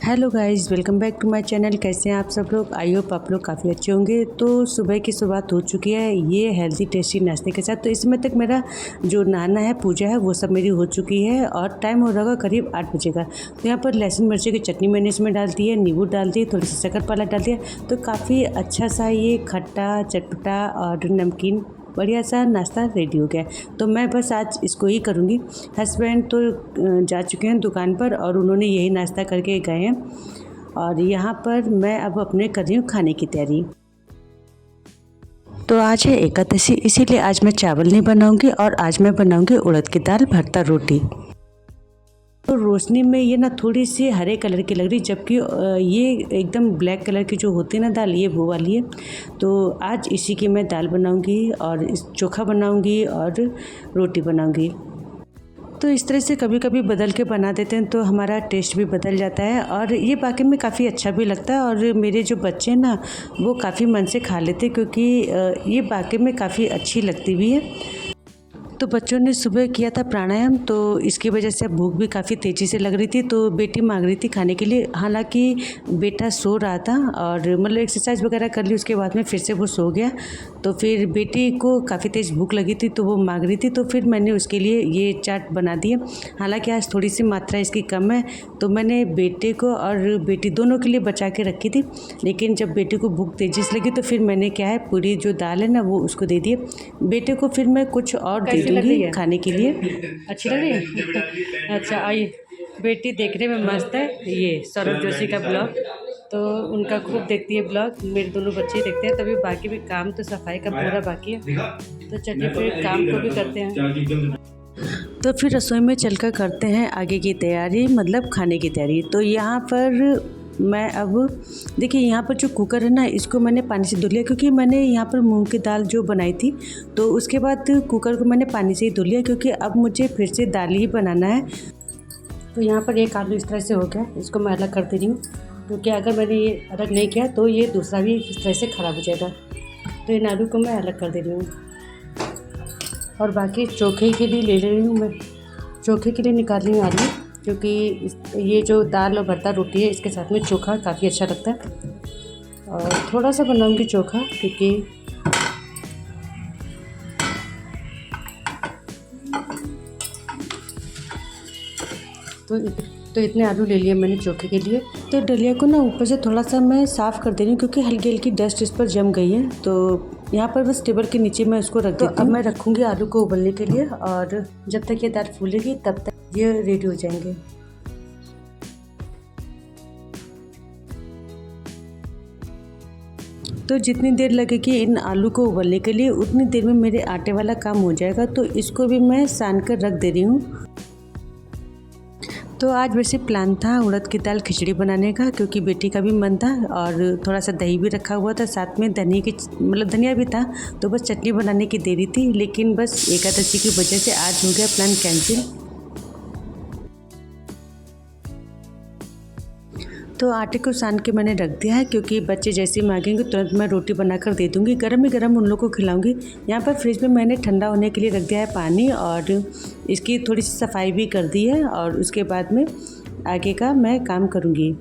Hello guys, welcome back to my channel. कैसे हैं आप सब लोग? आई होप आप लोग काफ़ी अच्छे होंगे। तो सुबह की शुरुआत हो चुकी है ये हेल्दी टेस्टी नाश्ते के साथ। तो इस समय तक मेरा जो नहाना है, पूजा है, वो सब मेरी हो चुकी है और टाइम हो रहा होगा करीब 8 बजे का। तो यहाँ पर लहसुन मिर्ची की चटनी मैंने इसमें डाल दी है, नींबू डाल दिए, थोड़ी सी शक्कर पाला डाल दिया। तो काफ़ी अच्छा सा ये खट्टा चटपटा और नमकीन बढ़िया सा नाश्ता रेडी हो गया। तो मैं बस आज इसको ही करूँगी। हस्बैंड तो जा चुके हैं दुकान पर और उन्होंने यही नाश्ता करके गए हैं। और यहाँ पर मैं अब अपने कर रही हूँ खाने की तैयारी। तो आज है एकादशी, इसीलिए आज मैं चावल नहीं बनाऊँगी और आज मैं बनाऊँगी उड़द की दाल भरता रोटी। तो रोशनी में ये ना थोड़ी सी हरे कलर की लग रही, जबकि ये एकदम ब्लैक कलर की जो होती है ना दाल, ये वो वाली है। तो आज इसी की मैं दाल बनाऊंगी और इस चोखा बनाऊंगी और रोटी बनाऊंगी। तो इस तरह से कभी कभी बदल के बना देते हैं तो हमारा टेस्ट भी बदल जाता है और ये वाकई में काफ़ी अच्छा भी लगता है। और मेरे जो बच्चे हैं ना, वो काफ़ी मन से खा लेते हैं क्योंकि ये वाकई में काफ़ी अच्छी लगती भी है। तो बच्चों ने सुबह किया था प्राणायाम, तो इसकी वजह से भूख भी काफ़ी तेज़ी से लग रही थी। तो बेटी मांग रही थी खाने के लिए, हालांकि बेटा सो रहा था और मतलब एक्सरसाइज वगैरह कर ली, उसके बाद में फिर से वो सो गया। तो फिर बेटी को काफ़ी तेज़ भूख लगी थी तो वो मांग रही थी, तो फिर मैंने उसके लिए ये चाट बना दिया। हालांकि आज थोड़ी सी मात्रा इसकी कम है, तो मैंने बेटे को और बेटी दोनों के लिए बचा के रखी थी। लेकिन जब बेटे को भूख तेज़ी से लगी तो फिर मैंने क्या है, पूरी जो दाल है ना वो उसको दे दिए। बेटे को फिर मैं कुछ और दे दूँगी खाने के लिए। अच्छी लग रही है? अच्छा, आइए। बेटी देखने में मस्त है। ये सौरभ जोशी का ब्लॉग, तो उनका खूब देखती है ब्लॉग। मेरे दोनों बच्चे देखते हैं, तभी बाकी भी काम तो सफाई का पूरा बाकी है। तो चलिए फिर काम को भी करते हैं। तो फिर रसोई में चलकर करते हैं आगे की तैयारी, मतलब खाने की तैयारी। तो यहाँ पर मैं अब देखिए, यहाँ पर जो कुकर है ना, इसको मैंने पानी से धो लिया क्योंकि मैंने यहाँ पर मूंग की दाल जो बनाई थी, तो उसके बाद कुकर को मैंने पानी से ही धो लिया क्योंकि अब मुझे फिर से दाल ही बनाना है। तो यहाँ पर एक आलू इस तरह से हो गया, इसको मैं अलग कर दे रही हूँ क्योंकि अगर मैंने ये अलग नहीं किया तो ये दूसरा भी इस तरह से ख़राब हो जाएगा। तो इन आलू को मैं अलग कर दे रही हूँ और बाकी चोखे के लिए ले रही हूँ मैं। चोखे के लिए निकाल रही हूँ आलू, क्योंकि ये जो दाल और भरता रोटी है, इसके साथ में चोखा काफ़ी अच्छा लगता है। और थोड़ा सा बनाऊंगी चोखा क्योंकि तो इतने आलू ले लिए मैंने चोखे के लिए। तो डलिया को ना ऊपर से थोड़ा सा मैं साफ़ कर दे रही हूँ क्योंकि हल्की हल्की डस्ट इस पर जम गई है। तो यहाँ पर बस टेबल के नीचे मैं उसको रख देती हूँ। अब मैं रखूँगी आलू को उबलने के लिए और जब तक ये दाल फूलेगी तब तक ये रेडी हो जाएंगे। तो जितनी देर लगेगी इन आलू को उबलने के लिए, उतनी देर में मेरे आटे वाला काम हो जाएगा। तो इसको भी मैं सान कर रख दे रही हूँ। तो आज वैसे प्लान था उड़द की दाल खिचड़ी बनाने का, क्योंकि बेटी का भी मन था और थोड़ा सा दही भी रखा हुआ था, साथ में धनिया की मतलब धनिया भी था। तो बस चटनी बनाने की देरी थी, लेकिन बस एकादशी की वजह से आज हो गया प्लान कैंसिल। तो आटे को सान के मैंने रख दिया है क्योंकि बच्चे जैसे ही मांगेंगे तुरंत मैं रोटी बनाकर दे दूँगी, गर्म ही गर्म उन लोगों को खिलाऊँगी। यहाँ पर फ्रिज में मैंने ठंडा होने के लिए रख दिया है पानी और इसकी थोड़ी सी सफाई भी कर दी है और उसके बाद में आगे का मैं काम करूँगी।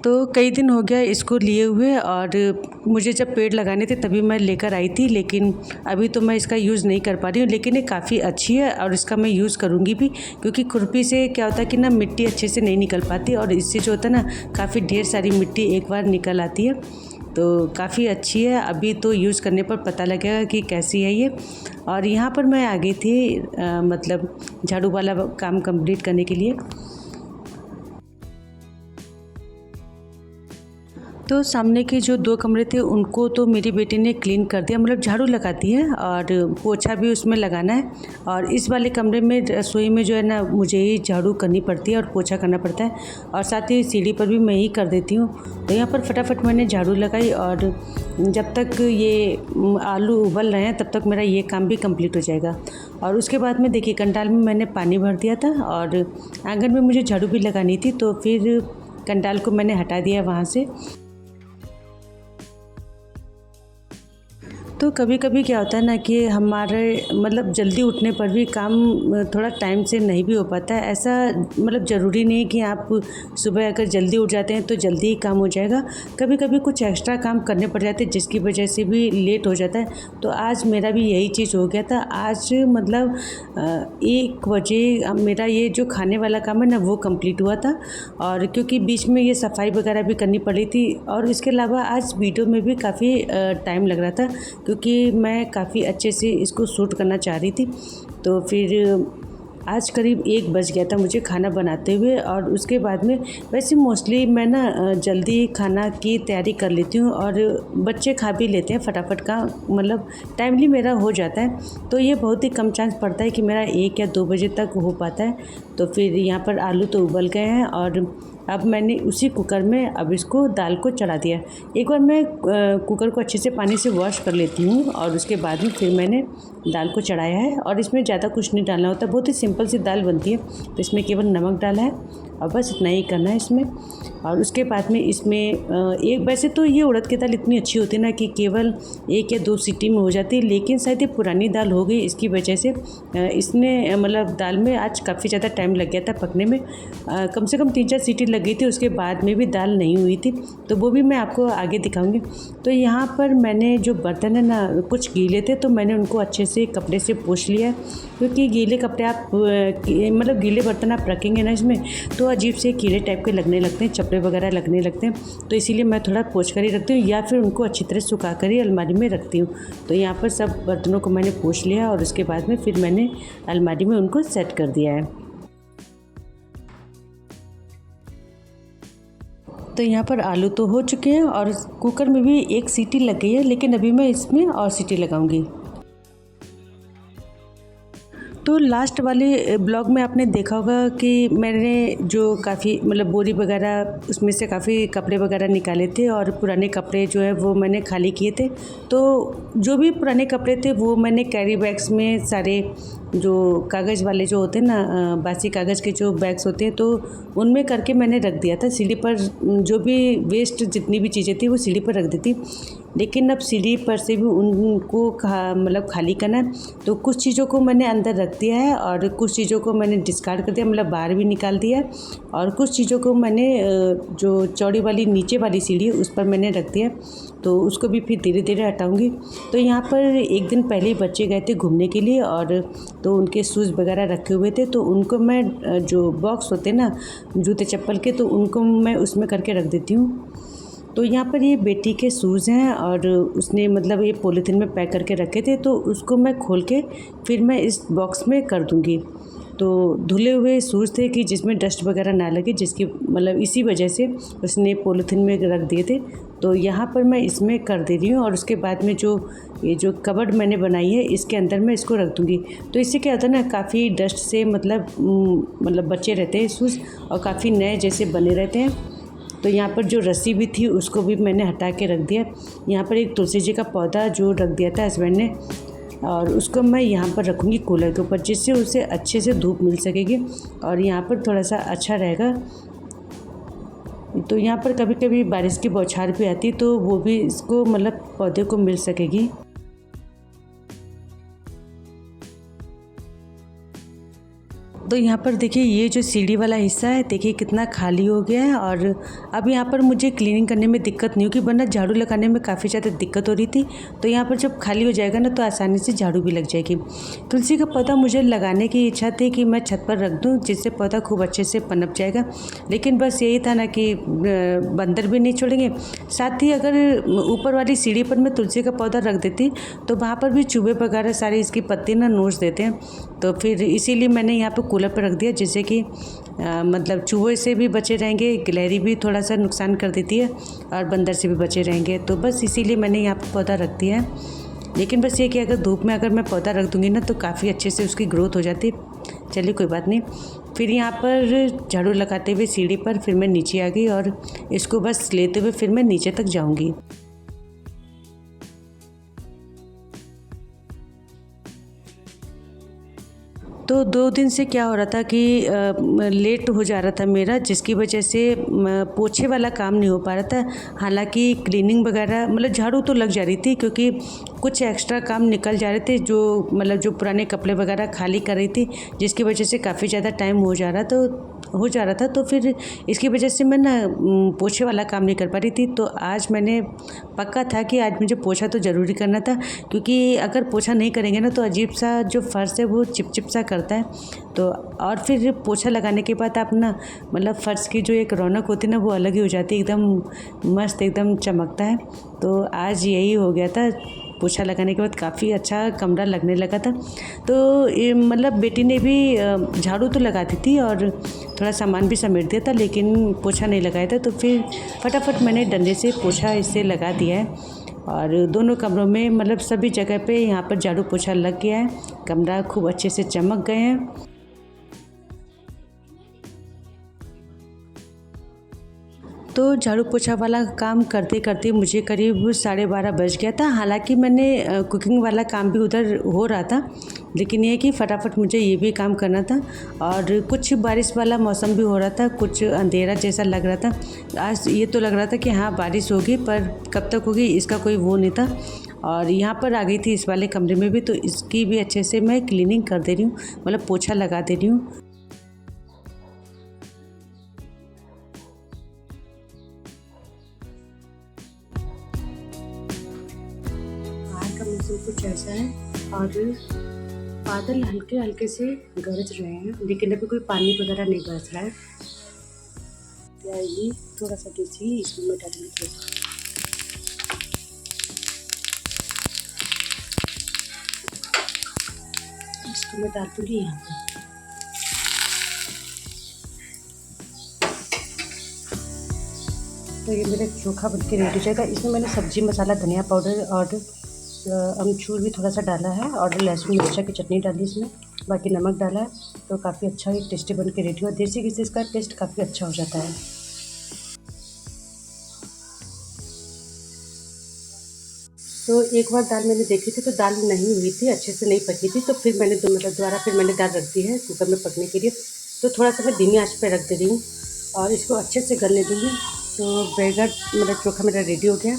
तो कई दिन हो गया इसको लिए हुए और मुझे जब पेड़ लगाने थे तभी मैं लेकर आई थी, लेकिन अभी तो मैं इसका यूज़ नहीं कर पा रही हूँ। लेकिन ये काफ़ी अच्छी है और इसका मैं यूज़ करूँगी भी, क्योंकि खुरपी से क्या होता है कि ना मिट्टी अच्छे से नहीं निकल पाती और इससे जो होता है ना, काफ़ी ढेर सारी मिट्टी एक बार निकल आती है। तो काफ़ी अच्छी है, अभी तो यूज़ करने पर पता लगेगा कि कैसी है ये। और यहाँ पर मैं आ गई थी मतलब झाड़ू वाला काम कंप्लीट करने के लिए। तो सामने के जो 2 कमरे थे उनको तो मेरी बेटी ने क्लीन कर दिया, मतलब झाड़ू लगाती है और पोछा भी उसमें लगाना है। और इस वाले कमरे में रसोई में जो है ना, मुझे ही झाड़ू करनी पड़ती है और पोछा करना पड़ता है और साथ ही सीढ़ी पर भी मैं ही कर देती हूँ। तो यहाँ पर फटाफट मैंने झाड़ू लगाई और जब तक ये आलू उबल रहे हैं तब तक मेरा ये काम भी कंप्लीट हो जाएगा। और उसके बाद में देखिए कंडाल में मैंने पानी भर दिया था और आंगन में मुझे झाड़ू भी लगानी थी, तो फिर कंडाल को मैंने हटा दिया वहाँ से। तो कभी कभी क्या होता है ना कि हमारे मतलब जल्दी उठने पर भी काम थोड़ा टाइम से नहीं भी हो पाता है। ऐसा मतलब ज़रूरी नहीं है कि आप सुबह अगर जल्दी उठ जाते हैं तो जल्दी ही काम हो जाएगा। कभी कभी कुछ एक्स्ट्रा काम करने पड़ जाते हैं जिसकी वजह से भी लेट हो जाता है। तो आज मेरा भी यही चीज़ हो गया था। आज मतलब 1 बजे मेरा ये जो खाने वाला काम है ना वो कंप्लीट हुआ था, और क्योंकि बीच में ये सफाई वगैरह भी करनी पड़ी थी, और इसके अलावा आज वीडियो में भी काफ़ी टाइम लग रहा था क्योंकि मैं काफ़ी अच्छे से इसको शूट करना चाह रही थी। तो फिर आज करीब 1 बज गया था मुझे खाना बनाते हुए। और उसके बाद में वैसे मोस्टली मैं ना जल्दी खाना की तैयारी कर लेती हूँ, और बच्चे खा भी लेते हैं फटाफट का, मतलब टाइमली मेरा हो जाता है। तो ये बहुत ही कम चांस पड़ता है कि मेरा 1 या 2 बजे तक हो पाता है। तो फिर यहाँ पर आलू तो उबल गए हैं, और अब मैंने उसी कुकर में अब इसको दाल को चढ़ा दिया। एक बार मैं कुकर को अच्छे से पानी से वॉश कर लेती हूँ, और उसके बाद में फिर मैंने दाल को चढ़ाया है। और इसमें ज़्यादा कुछ नहीं डालना होता, बहुत ही सिंपल सी दाल बनती है। तो इसमें केवल नमक डाला है और बस इतना ही करना है इसमें। और उसके बाद में इसमें एक वैसे तो ये उड़द की दाल इतनी अच्छी होती है ना कि केवल 1 या 2 सीटी में हो जाती है, लेकिन शायद ये पुरानी दाल हो गई, इसकी वजह से इसमें मतलब दाल में आज काफ़ी ज़्यादा टाइम लग गया था पकने में। कम से कम 3-4 सीटी लग गई थी, उसके बाद में भी दाल नहीं हुई थी। तो वो भी मैं आपको आगे दिखाऊंगी। तो यहाँ पर मैंने जो बर्तन है ना कुछ गीले थे, तो मैंने उनको अच्छे से कपड़े से पोंछ लिया, क्योंकि गीले कपड़े आप मतलब गीले बर्तन आप रखेंगे ना इसमें तो अजीब से कीड़े टाइप के लगने लगते हैं, चपड़े वगैरह लगने लगते हैं। तो इसीलिए मैं थोड़ा पोंछ कर ही रखती हूँ, या फिर उनको अच्छी तरह सुखा कर ही अलमारी में रखती हूँ। तो यहाँ पर सब बर्तनों को मैंने पोंछ लिया, और उसके बाद में फिर मैंने अलमारी में उनको सेट कर दिया है। तो यहाँ पर आलू तो हो चुके हैं, और कुकर में भी 1 सीटी लग गई है, लेकिन अभी मैं इसमें और सीटी लगाऊंगी। तो लास्ट वाले ब्लॉग में आपने देखा होगा कि मैंने जो काफ़ी मतलब बोरी वगैरह उसमें से काफ़ी कपड़े वगैरह निकाले थे, और पुराने कपड़े जो है वो मैंने खाली किए थे। तो जो भी पुराने कपड़े थे वो मैंने कैरी बैग्स में सारे जो कागज़ वाले जो होते हैं ना बासी कागज़ के जो बैग्स होते हैं, तो उनमें करके मैंने रख दिया था सीढ़ी पर। जो भी वेस्ट जितनी भी चीज़ें थी वो सीढ़ी पर रख दी थी, लेकिन अब सीढ़ी पर से भी उनको मतलब खाली करना है। तो कुछ चीज़ों को मैंने अंदर रख दिया है, और कुछ चीज़ों को मैंने डिस्कार्ड कर दिया, मतलब बाहर भी निकाल दिया है। और कुछ चीज़ों को मैंने जो चौड़ी वाली नीचे वाली सीढ़ी है उस पर मैंने रख दिया, तो उसको भी फिर धीरे धीरे हटाऊंगी। तो यहाँ पर एक दिन पहले ही बच्चे गए थे घूमने के लिए, और तो उनके शूज़ वगैरह रखे हुए थे, तो उनको मैं जो बॉक्स होते हैं ना जूते चप्पल के, तो उनको मैं उसमें करके रख देती हूँ। तो यहाँ पर ये बेटी के शूज़ हैं, और उसने मतलब ये पॉलीथीन में पैक करके रखे थे, तो उसको मैं खोल के फिर मैं इस बॉक्स में कर दूँगी। तो धुले हुए शूज़ थे कि जिसमें डस्ट वगैरह ना लगे, जिसकी मतलब इसी वजह से उसने पॉलीथीन में रख दिए थे। तो यहाँ पर मैं इसमें कर दे रही हूँ, और उसके बाद में ये जो कबर्ड मैंने बनाई है इसके अंदर मैं इसको रख दूँगी। तो इससे क्या होता है ना, काफ़ी डस्ट से मतलब बचे रहते हैं शूज़, और काफ़ी नए जैसे बने रहते हैं। तो यहाँ पर जो रस्सी भी थी उसको भी मैंने हटा के रख दिया। यहाँ पर एक तुलसी जी का पौधा जो रख दिया था हस्बैंड ने, और उसको मैं यहाँ पर रखूँगी कूलर के ऊपर, जिससे उसे अच्छे से धूप मिल सकेगी, और यहाँ पर थोड़ा सा अच्छा रहेगा। तो यहाँ पर कभी कभी बारिश की बौछार भी आती, तो वो भी इसको मतलब पौधे को मिल सकेगी। तो यहाँ पर देखिए ये जो सीढ़ी वाला हिस्सा है देखिए कितना खाली हो गया है, और अब यहाँ पर मुझे क्लीनिंग करने में दिक्कत नहीं होगी, वरना झाड़ू लगाने में काफ़ी ज़्यादा दिक्कत हो रही थी। तो यहाँ पर जब खाली हो जाएगा ना तो आसानी से झाड़ू भी लग जाएगी। तुलसी का पौधा मुझे लगाने की इच्छा थी कि मैं छत पर रख दूँ, जिससे पौधा खूब अच्छे से पनप जाएगा, लेकिन बस यही था ना कि बंदर भी नहीं छोड़ेंगे। साथ ही अगर ऊपर वाली सीढ़ी पर मैं तुलसी का पौधा रख देती तो वहाँ पर भी चूहे वगैरह सारी इसकी पत्ती ना नोच देते हैं। तो फिर इसीलिए मैंने यहाँ पर कूलर पर रख दिया, जिससे कि मतलब चूहे से भी बचे रहेंगे, गिलहरी भी थोड़ा सा नुकसान कर देती है, और बंदर से भी बचे रहेंगे। तो बस इसीलिए मैंने यहाँ पर पौधा रख दिया है। लेकिन बस ये कि अगर धूप में अगर मैं पौधा रख दूँगी ना तो काफ़ी अच्छे से उसकी ग्रोथ हो जाती है। चलिए कोई बात नहीं। फिर यहाँ पर झाड़ू लगाते हुए सीढ़ी पर फिर मैं नीचे आ गई, और इसको बस लेते हुए फिर मैं नीचे तक जाऊँगी। तो 2 दिन से क्या हो रहा था कि लेट हो जा रहा था मेरा, जिसकी वजह से पोछे वाला काम नहीं हो पा रहा था। हालाँकि क्लीनिंग वगैरह मतलब झाड़ू तो लग जा रही थी, क्योंकि कुछ एक्स्ट्रा काम निकल जा रहे थे, जो मतलब जो पुराने कपड़े वगैरह खाली कर रही थी, जिसकी वजह से काफ़ी ज़्यादा टाइम हो जा रहा था। तो फिर इसकी वजह से मैं ना पोछे वाला काम नहीं कर पा रही थी। तो आज मैंने पक्का था कि आज मुझे पोछा तो ज़रूरी करना था, क्योंकि अगर पोछा नहीं करेंगे ना तो अजीब सा जो फर्श है वो चिपचिप सा करता है। तो और फिर पोछा लगाने के बाद आप ना मतलब फर्श की जो एक रौनक होती है ना वो अलग ही हो जाती है, एकदम मस्त एकदम चमकता है। तो आज यही हो गया था, पोछा लगाने के बाद काफ़ी अच्छा कमरा लगने लगा था। तो ये मतलब बेटी ने भी झाड़ू तो लगाती थी और थोड़ा सामान भी समेट दिया था, लेकिन पोछा नहीं लगाया था। तो फिर फटाफट मैंने डंडे से पोछा इससे लगा दिया है, और दोनों कमरों में मतलब सभी जगह पे यहाँ पर झाड़ू पोछा लग गया है। कमरा खूब अच्छे से चमक गए हैं। तो झाड़ू पोछा वाला काम करते करते मुझे करीब 12:30 बज गया था। हालांकि मैंने कुकिंग वाला काम भी उधर हो रहा था, लेकिन ये कि फटाफट मुझे ये भी काम करना था। और कुछ बारिश वाला मौसम भी हो रहा था, कुछ अंधेरा जैसा लग रहा था। आज ये तो लग रहा था कि हाँ बारिश होगी, पर कब तक होगी इसका कोई वो नहीं था। और यहाँ पर आ गई थी इस वाले कमरे में भी, तो इसकी भी अच्छे से मैं क्लीनिंग कर दे रही हूँ, मतलब पोछा लगा दे रही हूँ। बाहर का मौसम कुछ ऐसा है, और बादल हल्के हल्के से गरज रहे हैं, लेकिन अभी कोई पानी वगैरह नहीं बरस रहा है। ये थोड़ा सा देखिए, इसमें मैं डालूंगी थोड़ा सा। इसको मैं डाल दूँगी यहाँ पर। तो ये मेरा चोखा बन के रेडी हो जाएगा। इसमें मैंने सब्जी मसाला, धनिया पाउडर और अमचूर भी थोड़ा सा डाला है, और लहसुन मिर्चा की चटनी डाली इसमें, बाकी नमक डाला है। तो काफ़ी अच्छा ये टेस्टी बन के रेडी हुआ। देसी घी से इसका टेस्ट काफ़ी अच्छा हो जाता है। तो एक बार दाल मैंने देखी थी, तो दाल नहीं हुई थी, अच्छे से नहीं पकी थी। तो फिर मैंने दोबारा फिर मैंने दाल रख दी है कुकर में पकने के लिए। तो थोड़ा सा मैं धीमी आंच पे रख दे रही हूँ, और इसको अच्छे से गलने दूँगी। तो बैगन मतलब चोखा मेरा रेडी हो गया,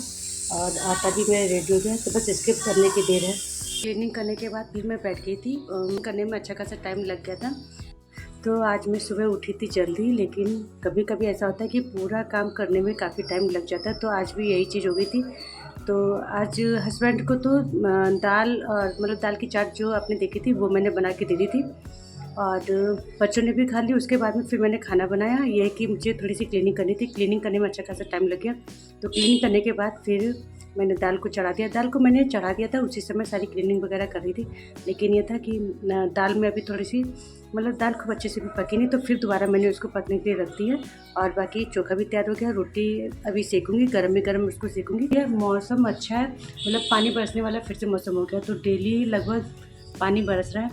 और आटा भी मेरा रेडी हो गया। तो बस इसके बनने की देर है। क्लीनिंग करने के बाद फिर मैं बैठ गई थी, करने में अच्छा खासा टाइम लग गया था। तो आज मैं सुबह उठी थी जल्दी, लेकिन कभी कभी ऐसा होता है कि पूरा काम करने में काफ़ी टाइम लग जाता है। तो आज भी यही चीज़ हो गई थी। तो आज हस्बैंड को तो दाल और मतलब दाल की चाट जो आपने देखी थी वो मैंने बना के दे दी थी, और बच्चों ने भी खा ली। उसके बाद में फिर मैंने खाना बनाया। ये है कि मुझे थोड़ी सी क्लीनिंग करनी थी, क्लीनिंग करने में अच्छा खासा टाइम लग गया। तो क्लीनिंग करने के बाद फिर मैंने दाल को चढ़ा दिया। दाल को मैंने चढ़ा दिया था, उसी समय सारी क्लीनिंग वगैरह कर रही थी। लेकिन ये था कि दाल में अभी थोड़ी सी मतलब दाल खूब अच्छे से भी पकी नहीं, तो फिर दोबारा मैंने उसको पकने के लिए रख दिया। और बाकी चोखा भी तैयार हो गया। रोटी अभी सेकूँगी, गर्म में गर्म उसको सेकूँगी। ये मौसम अच्छा है, मतलब पानी बरसने वाला फिर से मौसम हो गया। तो डेली लगभग पानी बरस रहा है,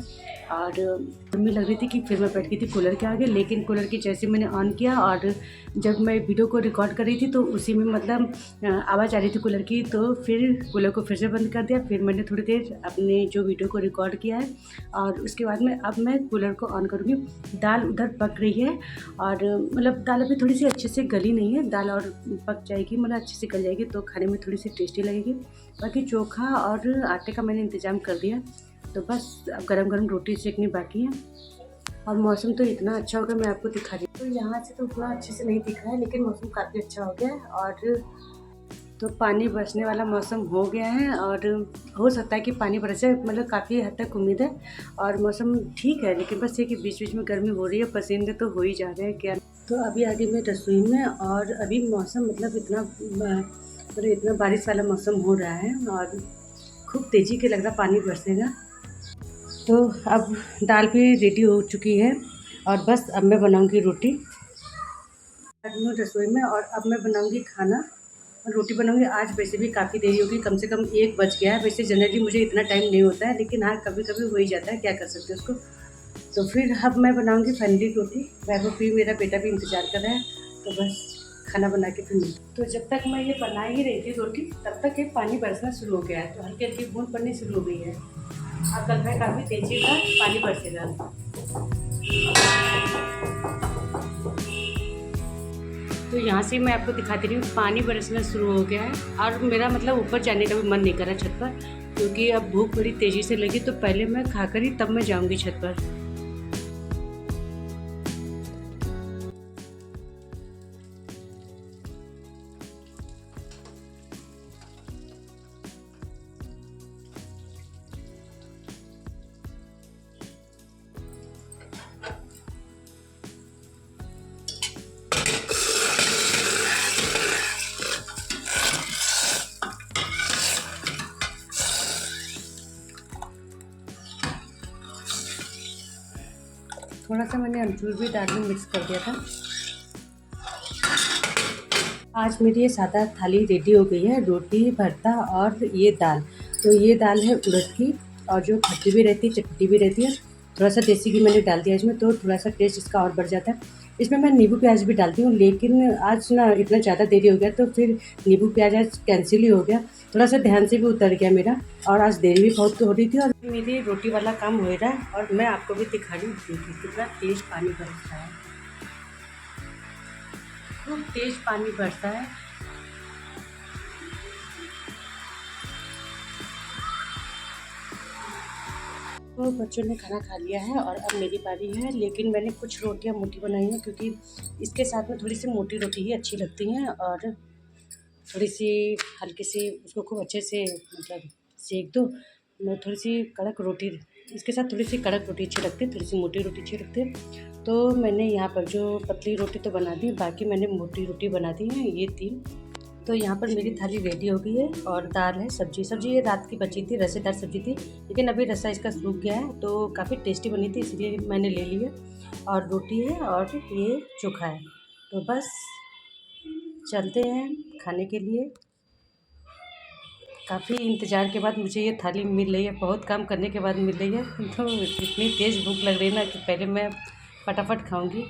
और गर्मी लग रही थी कि फिर मैं बैठ गई थी कूलर के आगे। लेकिन कूलर की जैसे मैंने ऑन किया, और जब मैं वीडियो को रिकॉर्ड कर रही थी तो उसी में मतलब आवाज़ आ रही थी कूलर की। तो फिर कूलर को फिर से बंद कर दिया। फिर मैंने थोड़ी देर अपने जो वीडियो को रिकॉर्ड किया है, और उसके बाद में अब मैं कूलर को ऑन करूँगी। दाल उधर पक रही है, और मतलब दाल अभी थोड़ी सी अच्छे से गली नहीं है। दाल और पक जाएगी, मतलब अच्छे से गल जाएगी, तो खाने में थोड़ी सी टेस्टी लगेगी। बाकी चोखा और आटे का मैंने इंतज़ाम कर दिया। तो बस अब गरम गरम रोटी सेकनी बाकी है। और मौसम तो इतना अच्छा होगा, मैं आपको दिखा रही हूँ। तो यहाँ से तो उतना अच्छे से नहीं दिख रहा है, लेकिन मौसम काफ़ी अच्छा हो गया है। और तो पानी बरसने वाला मौसम हो गया है, और हो सकता है कि पानी बरसे, मतलब काफ़ी हद तक उम्मीद है। और मौसम ठीक है, लेकिन बस ये कि बीच बीच में गर्मी हो रही है, पसीने तो हो ही जा रहे हैं क्या। तो अभी आ गई मैं रसोई में, और अभी मौसम मतलब इतना बारिश वाला मौसम हो रहा है, और खूब तेज़ी के लग रहा पानी बरसेगा। तो अब दाल भी रेडी हो चुकी है, और बस अब मैं बनाऊंगी रोटी। रसोई में, और अब मैं बनाऊंगी खाना और रोटी बनाऊंगी। आज वैसे भी काफ़ी देरी होगी, कम से कम 1 बज गया है। वैसे जनरली मुझे इतना टाइम नहीं होता है, लेकिन हाँ कभी कभी हो ही जाता है, क्या कर सकते हैं उसको। तो फिर अब मैं बनाऊंगी फाइनली रोटी। वैभव भी, मेरा बेटा भी इंतज़ार कर रहा है। तो बस खाना बना के फिर मिलती। तो जब तक मैं ये बना ही रही थी रोटी, तब तक ये पानी बरसना शुरू हो गया है। तो हल्की हल्की बूंद पड़नी शुरू हो गई है। अब लग रहा है काफ़ी तेज़ी का पानी बरसेगा। तो यहाँ से मैं आपको दिखाती रही हूँ, पानी बरसना शुरू हो गया है और मेरा मतलब ऊपर जाने का भी मन नहीं कर रहा छत पर, क्योंकि अब भूख बड़ी तेज़ी से लगी, तो पहले मैं खाकर ही तब मैं जाऊँगी छत पर। थोड़ा सा मैंने अमचूर भी डाल में मिक्स कर दिया था। आज मेरी ये सादा थाली रेडी हो गई है, रोटी, भरता और ये दाल। तो ये दाल है उड़द की, और जो खट्टी भी रहती है, चटपटी भी रहती है। थोड़ा सा देसी घी मैंने डाल दिया इसमें, तो थोड़ा सा टेस्ट इसका और बढ़ जाता है। इसमें मैं नींबू प्याज भी डालती हूँ, लेकिन आज ना इतना ज़्यादा देरी हो गया, तो फिर नींबू प्याज आज कैंसिल ही हो गया। थोड़ा सा ध्यान से भी उतर गया मेरा, और आज देरी भी बहुत हो रही थी। और मेरी रोटी वाला काम हो रहा है, और मैं आपको भी दिखा रही हूँ, देखिए कितना तेज़ पानी बरसता है, खूब तेज़ पानी बरसता है। तो बच्चों ने खाना खा लिया है और अब मेरी बारी है, लेकिन मैंने कुछ रोटियां मोटी बनाई हैं, क्योंकि इसके साथ में थोड़ी सी मोटी रोटी ही अच्छी लगती हैं, और थोड़ी सी हल्की सी उसको खूब अच्छे से मतलब सेक दो। मैं थोड़ी सी कड़क रोटी, इसके साथ थोड़ी सी कड़क रोटी अच्छी लगती है, थोड़ी सी मोटी रोटी अच्छी लगती है। तो मैंने यहाँ पर जो पतली रोटी तो बना दी, बाकी मैंने मोटी रोटी बना दी है, ये 3। तो यहाँ पर मेरी थाली रेडी हो गई है, और दाल है, सब्जी ये रात की बची थी, रसेदार सब्जी थी, लेकिन अभी रसा इसका सूख गया है, तो काफ़ी टेस्टी बनी थी, इसलिए मैंने ले लिया। और रोटी है और ये चोखा है। तो बस चलते हैं खाने के लिए। काफ़ी इंतज़ार के बाद मुझे ये थाली मिल रही है, बहुत काम करने के बाद मिल रही है। तो इतनी तेज़ भूख लग रही है ना कि पहले मैं फटाफट खाऊंगी।